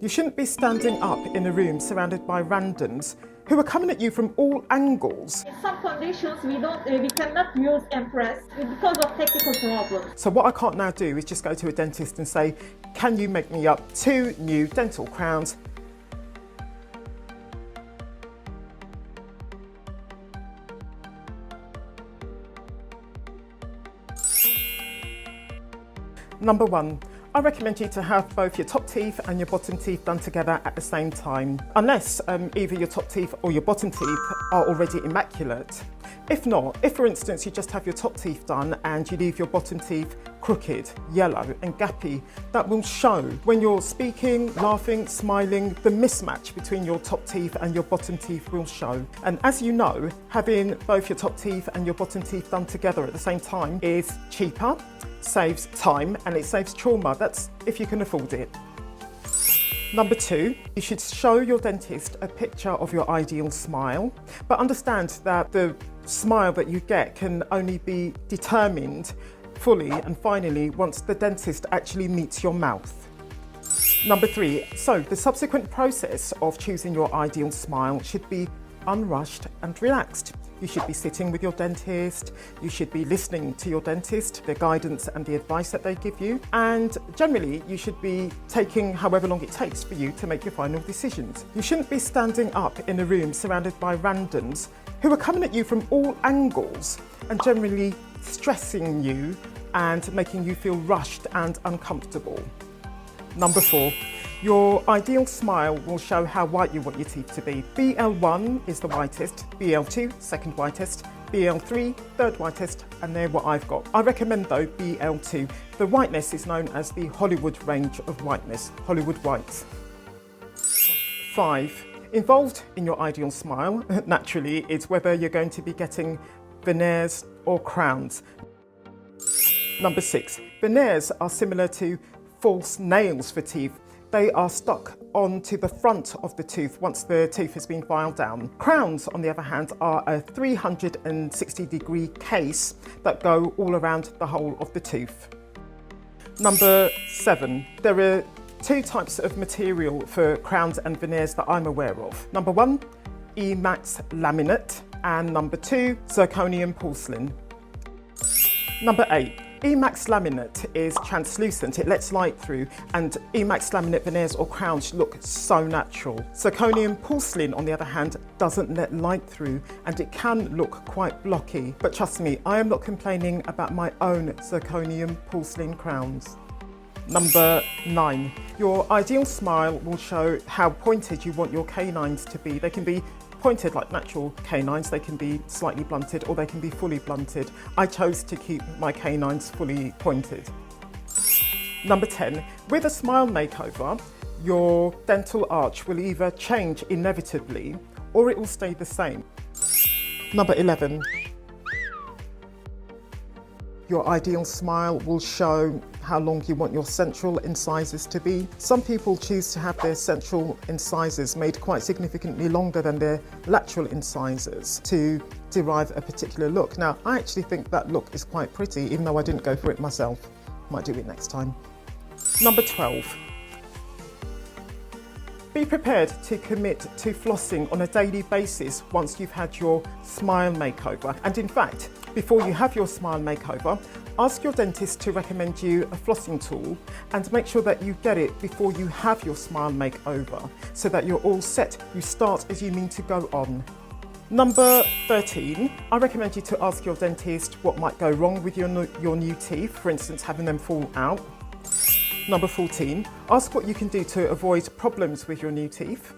You shouldn't be standing up in a room surrounded by randoms who are coming at you from all angles. In some conditions, we cannot use Empress because of technical problems. So what I can't now do is just go to a dentist and say, can you make me up 2 new dental crowns? Number 1, I recommend you to have both your top teeth and your bottom teeth done together at the same time, unless either your top teeth or your bottom teeth are already immaculate. If not, if for instance you just have your top teeth done and you leave your bottom teeth crooked, yellow and gappy, that will show when you're speaking, laughing, smiling. The mismatch between your top teeth and your bottom teeth will show. And as you know, having both your top teeth and your bottom teeth done together at the same time is cheaper, saves time and it saves trauma. That's if you can afford it. Number 2, you should show your dentist a picture of your ideal smile, but understand that the smile that you get can only be determined fully and finally once the dentist actually meets your mouth. Number 3, so the subsequent process of choosing your ideal smile should be unrushed and relaxed. You should be sitting with your dentist, you should be listening to your dentist, the guidance and the advice that they give you, and generally you should be taking however long it takes for you to make your final decisions. You shouldn't be standing up in a room surrounded by randoms who are coming at you from all angles and generally stressing you and making you feel rushed and uncomfortable. Number 4, your ideal smile will show how white you want your teeth to be. BL1 is the whitest, BL2 second whitest, BL3 third whitest, and they're what I've got. I recommend though BL2. The whiteness is known as the Hollywood range of whiteness, Hollywood white. 5, involved in your ideal smile, naturally, is whether you're going to be getting veneers or crowns. Number 6, veneers are similar to false nails for teeth. They are stuck onto the front of the tooth once the tooth has been filed down. Crowns, on the other hand, are a 360-degree case that go all around the whole of the tooth. Number 7, there are 2 types of material for crowns and veneers that I'm aware of. Number 1, E-Max laminate, and number 2, zirconium porcelain. Number 8, E-Max laminate is translucent, it lets light through, and E-Max laminate veneers or crowns look so natural. Zirconium porcelain, on the other hand, doesn't let light through and it can look quite blocky. But trust me, I am not complaining about my own zirconium porcelain crowns. Number 9, your ideal smile will show how pointed you want your canines to be. They can be pointed like natural canines, they can be slightly blunted or they can be fully blunted. I chose to keep my canines fully pointed. Number 10, with a smile makeover, your dental arch will either change inevitably or it will stay the same. Number 11, your ideal smile will show how long you want your central incisors to be. Some people choose to have their central incisors made quite significantly longer than their lateral incisors to derive a particular look. Now, I actually think that look is quite pretty, even though I didn't go for it myself. Might do it next time. Number 12. Be prepared to commit to flossing on a daily basis once you've had your smile makeover. And in fact, before you have your smile makeover, ask your dentist to recommend you a flossing tool and make sure that you get it before you have your smile makeover so that you're all set. You start as you mean to go on. Number 13, I recommend you to ask your dentist what might go wrong with your new teeth, for instance, having them fall out. Number 14, ask what you can do to avoid problems with your new teeth.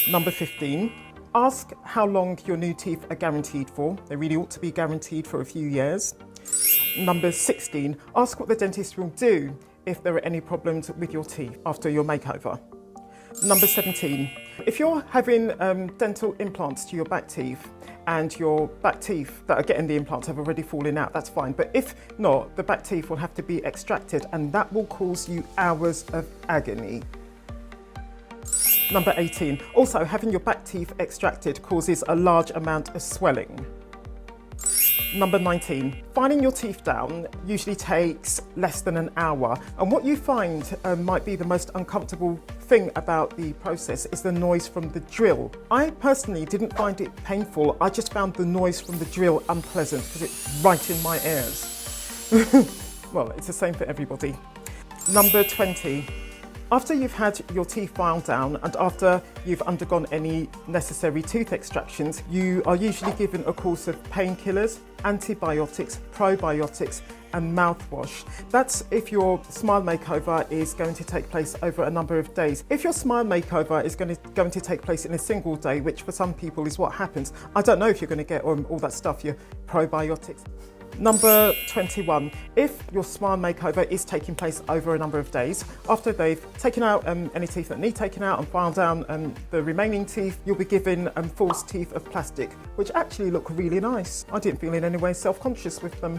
Number 15, ask how long your new teeth are guaranteed for. They really ought to be guaranteed for a few years. Number 16, ask what the dentist will do if there are any problems with your teeth after your makeover. Number 17, if you're having dental implants to your back teeth and your back teeth that are getting the implants have already fallen out, that's fine. But if not, the back teeth will have to be extracted and that will cause you hours of agony. Number 18, also having your back teeth extracted causes a large amount of swelling. Number 19, filing your teeth down usually takes less than an hour, and what you find might be the most uncomfortable thing about the process is the noise from the drill. I personally didn't find it painful, I just found the noise from the drill unpleasant because it's right in my ears. Well, it's the same for everybody. Number 20. After you've had your teeth filed down and after you've undergone any necessary tooth extractions, you are usually given a course of painkillers, antibiotics, probiotics and mouthwash. That's if your smile makeover is going to take place over a number of days. If your smile makeover is going to take place in a single day, which for some people is what happens, I don't know if you're going to get all that stuff, your probiotics. Number 21, if your smile makeover is taking place over a number of days, after they've taken out any teeth that need taken out and filed down the remaining teeth, you'll be given false teeth of plastic, which actually look really nice. I didn't feel in any way self-conscious with them.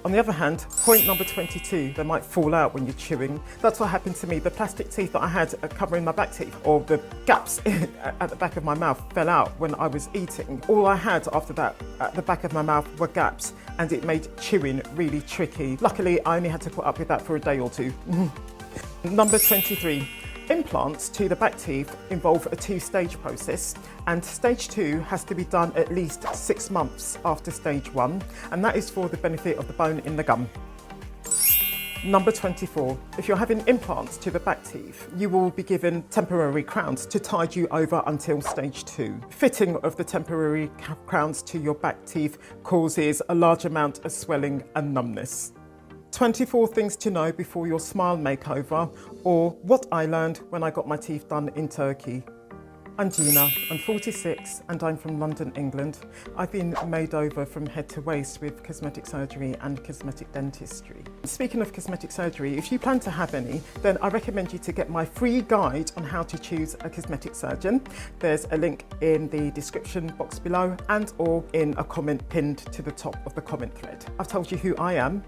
On the other hand, point number 22, they might fall out when you're chewing. That's what happened to me. The plastic teeth that I had covering my back teeth, or the gaps at the back of my mouth, fell out when I was eating. All I had after that at the back of my mouth were gaps, and it made chewing really tricky. Luckily, I only had to put up with that for a day or two. Number 23. Implants to the back teeth involve a two-stage process, and stage 2 has to be done at least 6 months after stage 1, and that is for the benefit of the bone in the gum. Number 24. If you're having implants to the back teeth, you will be given temporary crowns to tide you over until stage 2. Fitting of the temporary crowns to your back teeth causes a large amount of swelling and numbness. 24 things to know before your smile makeover, or what I learned when I got my teeth done in Turkey. I'm Gina, I'm 46 and I'm from London, England. I've been made over from head to waist with cosmetic surgery and cosmetic dentistry. Speaking of cosmetic surgery, if you plan to have any, then I recommend you to get my free guide on how to choose a cosmetic surgeon. There's a link in the description box below and or in a comment pinned to the top of the comment thread. I've told you who I am.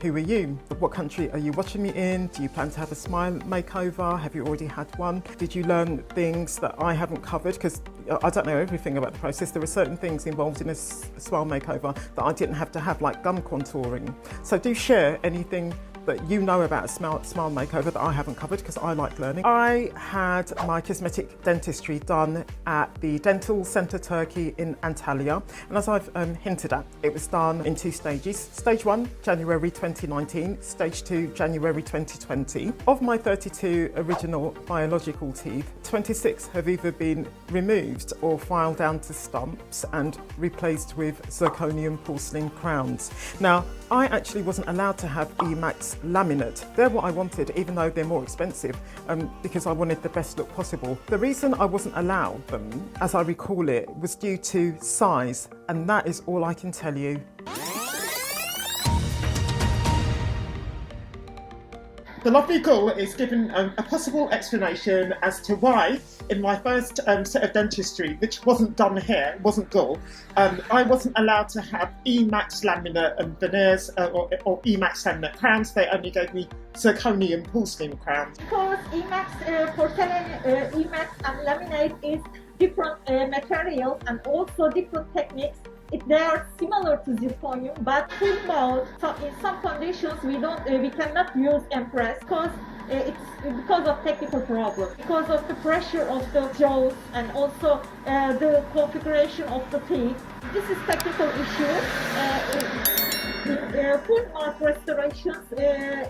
Who are you? What country are you watching me in? Do you plan to have a smile makeover? Have you already had one? Did you learn things that I haven't covered? Because I don't know everything about the process. There are certain things involved in a smile makeover that I didn't have to have, like gum contouring. So do share anything that you know about a smile makeover that I haven't covered, because I like learning. I had my cosmetic dentistry done at the Dental Centre Turkey in Antalya, and as I've hinted at, it was done in 2 stages. Stage 1, January 2019, Stage 2, January 2020. Of my 32 original biological teeth, 26 have either been removed or filed down to stumps and replaced with zirconium porcelain crowns. Now, I actually wasn't allowed to have Emax laminate. They're what I wanted, even though they're more expensive, because I wanted the best look possible. The reason I wasn't allowed them, as I recall it, was due to size, and that is all I can tell you. The lovely girl is given a possible explanation as to why, in my first set of dentistry, which wasn't done here, wasn't Gull, I wasn't allowed to have Emax laminate and veneers or Emax laminate crowns. They only gave me zirconium porcelain crowns. Because Emax, porcelain, Emax and laminate is different materials and also different techniques. They are similar to zirconium, but in some conditions we cannot use and press because it's because of technical problems, because of the pressure of the jaws and also the configuration of the teeth. This is technical issue. In full mark restorations,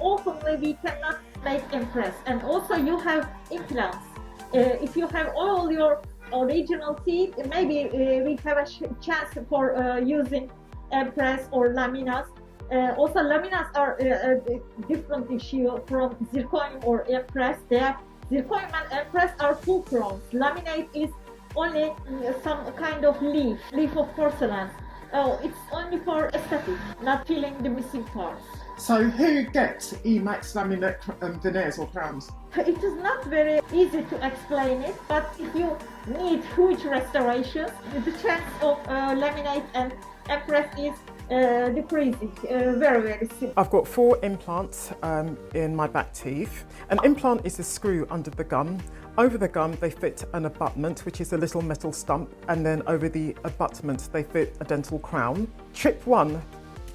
often we cannot make and press, and also you have implants. If you have all your original teeth, maybe we have a chance for using press or laminas. Also, laminas are a different issue from zirconium or press. Zirconium and press are full crowns. Laminate is only some kind of leaf of porcelain. It's only for aesthetic, not filling the missing parts. So who gets Emax laminate veneers or crowns? It is not very easy to explain it, but if you need huge restorations, the chance of laminate and press is decreasing very soon. I've got 4 implants in my back teeth. An implant is a screw under the gum. Over the gum they fit an abutment, which is a little metal stump, and then over the abutment they fit a dental crown. Trip 1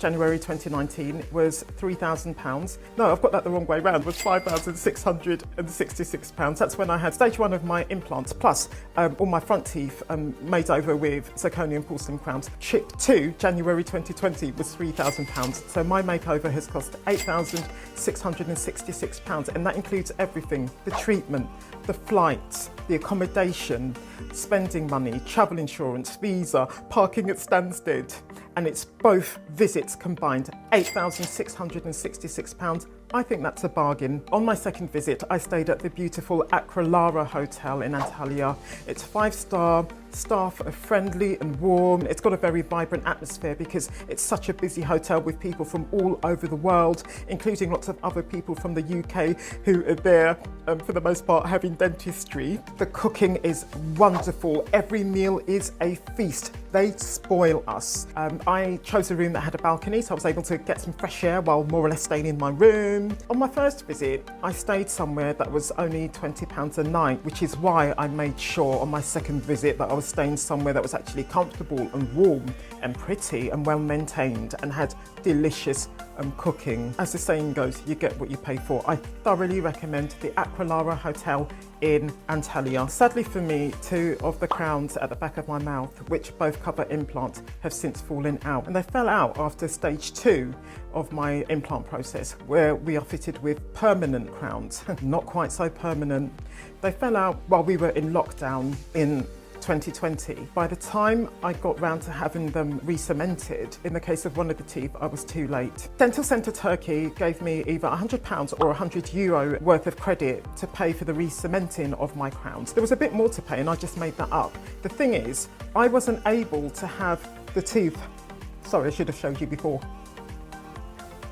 January 2019 was £3,000. No, I've got that the wrong way round, was £5,666. That's when I had stage 1 of my implants, plus all my front teeth made over with zirconium porcelain crowns. Chip 2, January 2020, was £3,000. So my makeover has cost £8,666, and that includes everything: the treatment, the flights, the accommodation, spending money, travel insurance, visa, parking at Stansted, and it's both visits combined, £8,666. I think that's a bargain. On my second visit, I stayed at the beautiful Aqualara Hotel in Antalya. It's 5-star, staff are friendly and warm. It's got a very vibrant atmosphere because it's such a busy hotel with people from all over the world, including lots of other people from the UK who are there for the most part having dentistry. The cooking is wonderful. Every meal is a feast. They spoil us. I chose a room that had a balcony, so I was able to get some fresh air while more or less staying in my room. On my first visit, I stayed somewhere that was only £20 a night, which is why I made sure on my second visit that I was staying somewhere that was actually comfortable and warm and pretty and well maintained and had delicious cooking. As the saying goes, you get what you pay for. I thoroughly recommend the Aqualara Hotel in Antalya. Sadly for me, 2 of the crowns at the back of my mouth, which both cover implants, have since fallen out, and they fell out after stage 2 of my implant process, where we are fitted with permanent crowns. Not quite so permanent. They fell out while we were in lockdown in 2020. By the time I got round to having them re-cemented, in the case of one of the teeth, I was too late. Dental Centre Turkey gave me either £100 or €100 worth of credit to pay for the re-cementing of my crowns. There was a bit more to pay and I just made that up. The thing is, I wasn't able to have the tooth, sorry, I should have showed you before.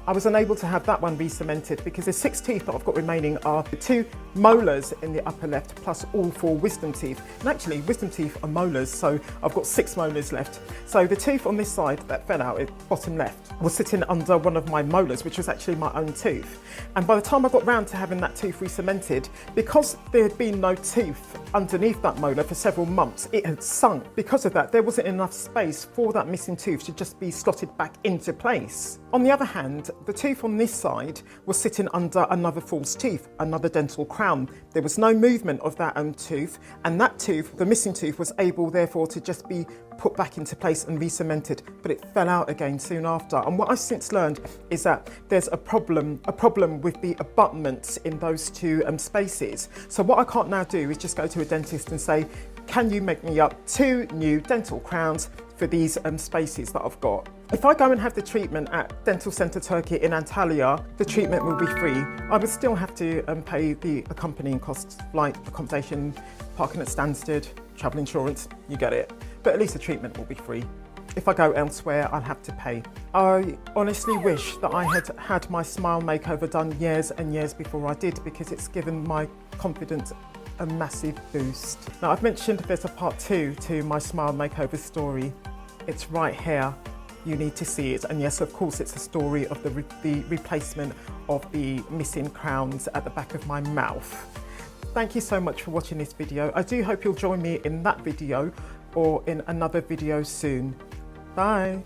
I was unable to have that one re-cemented because the 6 teeth that I've got remaining are the 2 molars in the upper left plus all 4 wisdom teeth. And actually, wisdom teeth are molars, so I've got 6 molars left. So the tooth on this side that fell out, bottom left, was sitting under one of my molars, which was actually my own tooth. And by the time I got round to having that tooth re-cemented, because there had been no tooth underneath that molar for several months, it had sunk. Because of that, there wasn't enough space for that missing tooth to just be slotted back into place. On the other hand, the tooth on this side was sitting under another false tooth, another dental crown. There was no movement of that tooth, and that tooth, the missing tooth, was able therefore to just be put back into place and re-cemented, but it fell out again soon after. And what I've since learned is that there's a problem with the abutments in those 2 spaces. So what I can't now do is just go to a dentist and say, can you make me up 2 new dental crowns for these spaces that I've got? If I go and have the treatment at Dental Centre Turkey in Antalya, the treatment will be free. I would still have to pay the accompanying costs, flight, accommodation, parking at Stansted, travel insurance, you get it. But at least the treatment will be free. If I go elsewhere, I'll have to pay. I honestly wish that I had had my smile makeover done years and years before I did, because it's given my confidence a massive boost. Now, I've mentioned there's a part 2 to my smile makeover story. It's right here. You need to see it. And yes, of course, it's a story of the replacement of the missing crowns at the back of my mouth. Thank you so much for watching this video. I do hope you'll join me in that video or in another video soon. Bye.